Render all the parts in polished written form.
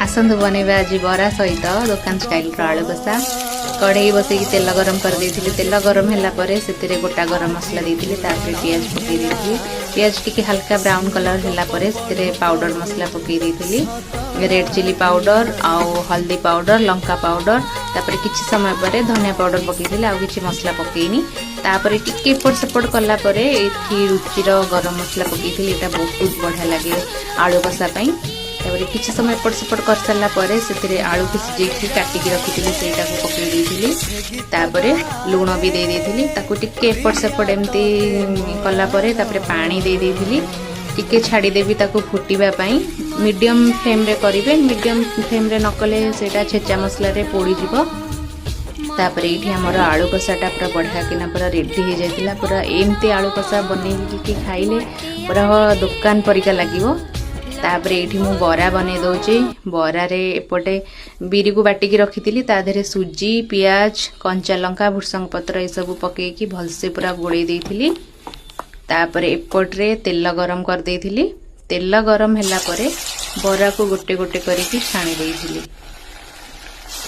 आसंतु बनैबा आज बरा सहित दुकान स्टाइल आलू कषा। कढ़ई बसई तेल गरम कर देइथिली। तेल गरम होला परे सेतिरे गोटा गरम मसला देइथिली। तापर प्याज पकई देइथिली। प्याज टिके हल्का ब्राउन कलर होला परे सेतिरे पाउडर मसला पकई देइथिली। रेड चिली पाउडर आउ हल्दी पाउडर लंका पाउडर तापर किछि समय परे धनिया पाउडर पकईथिली। आउ किछि मसला पकईनी। तापर टिके एपट सेपट कला परे एथि रुचिर गरम मसला पकईथिली। एटा बहुत बढ़िया लागे आलू कषा पई। तापर किछि समय एपट सेपट कर सारा परे सेतिरे आलू को सिजेइकी काटिकी रखिथिली सेटा को पकई देइथिली। तापर लूण भी दे देइथिली। ताको टिके एपट सेपट एमती कला परे तापर पानी दे देइथिली। टिके छाड़ी देबी ताको फुटिबा पई। मीडियम फ्लेम रे करिवे। मीडियम फ्लेम रे नकले सेटा छेचा मसला रे पोड़ी जिवो। तापर एठी हमर आलू कषाटा पूरा बढ़िया किना पूरा रेडी हो जाइतिला। पूरा एमती आलू कषा बनेइकी खाइले पूरा दुकान परिका लागिवो। तापर एठी मु बरा बने दोची। बरा रे एपटे बिरी को बाटिकी रखिथिली। ता देरे सुजी प्याज कंचा लंका भुसंग पत्र ए सब पकेकी भलसे पूरा गोळेई देइथिली। तापर एपट रे तेल गरम कर देइथिली। तेल गरम होला परे बरा को गोटे गोटे करिकी छाणी देइथिली।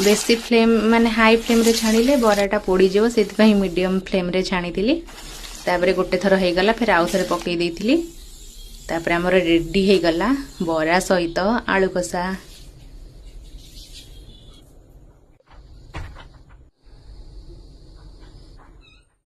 बेसी फ्लेम माने हाई फ्लेम रे छाणीले बराटा पोड़ी जेव सेति मीडियम फ्लेम रे छाणीथिली। तापर गोटे थर हे गला फिर आउ थरे पकई देइथिली। तापर हमर रेडी हे गला बरा सहित आलू कषा।